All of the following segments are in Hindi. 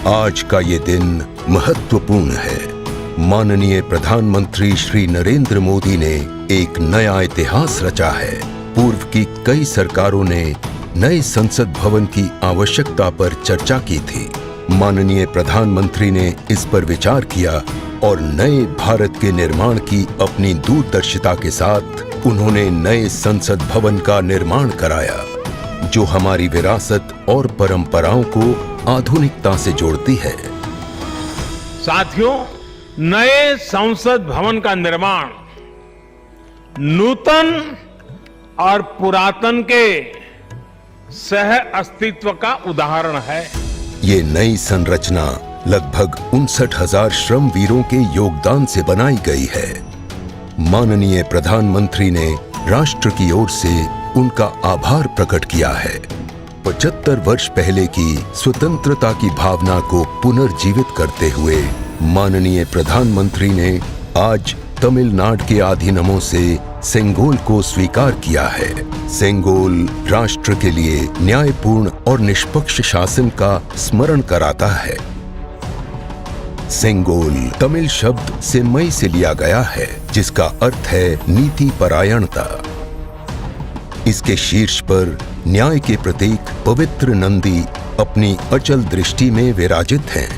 आज का ये दिन महत्वपूर्ण है। माननीय प्रधानमंत्री श्री नरेंद्र मोदी ने एक नया इतिहास रचा है। पूर्व की कई सरकारों ने नए संसद भवन की आवश्यकता पर चर्चा की थी। माननीय प्रधानमंत्री ने इस पर विचार किया और नए भारत के निर्माण की अपनी दूरदर्शिता के साथ उन्होंने नए संसद भवन का निर्माण कराया, जो हमारी विरासत और परंपराओं को आधुनिकता से जोड़ती है। साथियों, नए संसद भवन का निर्माण नूतन और पुरातन के सह अस्तित्व का उदाहरण है। ये नई संरचना लगभग 59,000 श्रमवीरों के योगदान से बनाई गई है। माननीय प्रधानमंत्री ने राष्ट्र की ओर से उनका आभार प्रकट किया है। 75 वर्ष पहले की स्वतंत्रता की भावना को पुनर्जीवित करते हुए माननीय प्रधानमंत्री ने आज तमिलनाडु के अधीनमों से सेंगोल को स्वीकार किया है। सेंगोल राष्ट्र के लिए न्यायपूर्ण और निष्पक्ष शासन का स्मरण कराता है। सेंगोल तमिल शब्द सेम्मई से लिया गया है, जिसका अर्थ है नीति परायणता। इसके शीर्ष पर न्याय के प्रतीक पवित्र नंदी अपनी अचल दृष्टि में विराजित हैं।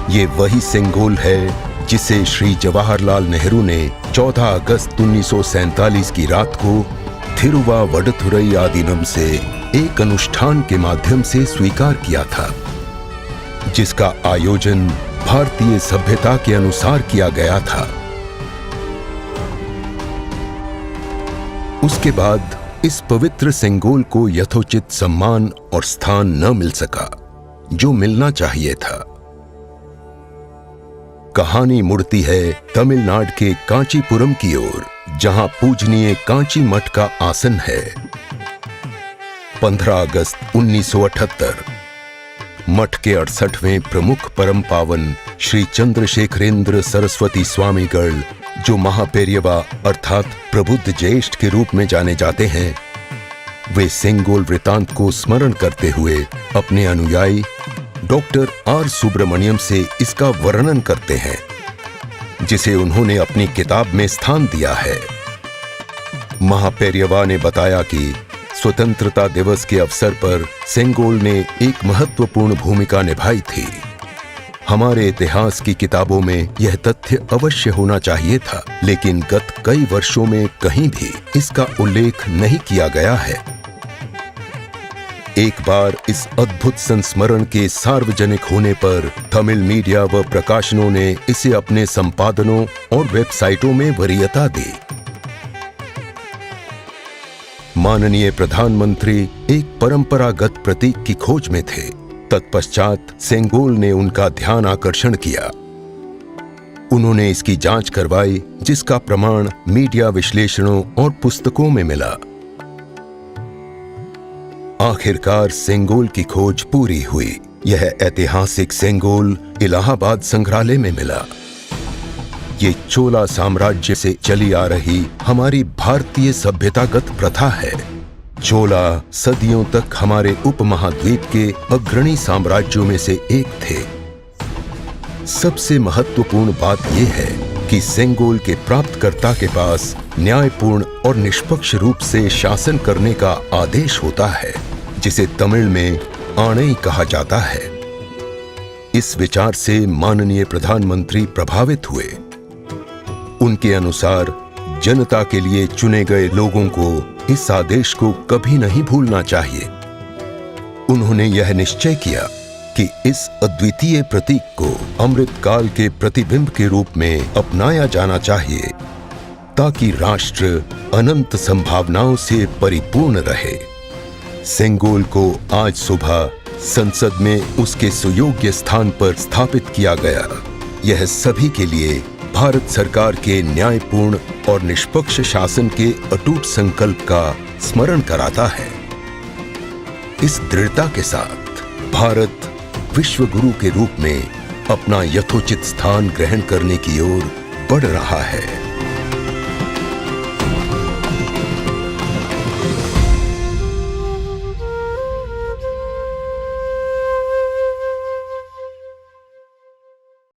ये वही सेंगोल है जिसे श्री जवाहरलाल नेहरू ने 14 अगस्त 1947 की रात को थिरुवावडथुरई आदीनम से एक अनुष्ठान के माध्यम से स्वीकार किया था, जिसका आयोजन भारतीय सभ्यता के अनुसार किया गया था। उसके बाद इस पवित्र सेंगोल को यथोचित सम्मान और स्थान न मिल सका, जो मिलना चाहिए था। कहानी मुड़ती है तमिलनाडु के कांचीपुरम की ओर, जहां पूजनीय कांची मठ का आसन है। 15 अगस्त 1978 मठ के 68वें प्रमुख परम पावन श्री चंद्रशेखरेंद्र सरस्वती स्वामीगढ़, जो महापेरियवा अर्थात प्रबुद्ध ज्येष्ठ के रूप में जाने जाते हैं, वे सेंगोल वृतांत को स्मरण करते हुए अपने अनुयायी डॉक्टर आर सुब्रमण्यम से इसका वर्णन करते हैं, जिसे उन्होंने अपनी किताब में स्थान दिया है। महापेरियवा ने बताया कि स्वतंत्रता दिवस के अवसर पर सेंगोल ने एक महत्वपूर्ण भूमिका निभाई थी। हमारे इतिहास की किताबों में यह तथ्य अवश्य होना चाहिए था, लेकिन गत कई वर्षों में कहीं भी इसका उल्लेख नहीं किया गया है। एक बार इस अद्भुत संस्मरण के सार्वजनिक होने पर तमिल मीडिया व प्रकाशनों ने इसे अपने संपादनों और वेबसाइटों में वरीयता दी। माननीय प्रधानमंत्री एक परंपरागत प्रतीक की खोज में थे। तत्पश्चात सेंगोल ने उनका ध्यान आकर्षण किया। उन्होंने इसकी जांच करवाई, जिसका प्रमाण मीडिया विश्लेषणों और पुस्तकों में मिला। आखिरकार सेंगोल की खोज पूरी हुई। यह ऐतिहासिक सेंगोल इलाहाबाद संग्रहालय में मिला। ये चोला साम्राज्य से चली आ रही हमारी भारतीय सभ्यतागत प्रथा है। चोला सदियों तक हमारे उपमहाद्वीप के अग्रणी साम्राज्यों में से एक थे। सबसे महत्वपूर्ण बात यह है कि सेंगोल के प्राप्तकर्ता के पास न्यायपूर्ण और निष्पक्ष रूप से शासन करने का आदेश होता है, जिसे तमिल में आणई कहा जाता है। इस विचार से माननीय प्रधानमंत्री प्रभावित हुए। उनके अनुसार जनता के लिए चुने गए लोगों को इस आदेश को कभी नहीं भूलना चाहिए। उन्होंने यह निश्चय किया कि इस अद्वितीय प्रतीक को अमृतकाल के प्रतिबिंब के रूप में अपनाया जाना चाहिए, ताकि राष्ट्र अनंत संभावनाओं से परिपूर्ण रहे। सेंगोल को आज सुबह संसद में उसके सुयोग्य स्थान पर स्थापित किया गया। यह सभी के लिए भारत सरकार के न्यायपूर्ण और निष्पक्ष शासन के अटूट संकल्प का स्मरण कराता है। इस दृढ़ता के साथ भारत विश्व गुरु के रूप में अपना यथोचित स्थान ग्रहण करने की ओर बढ़ रहा है।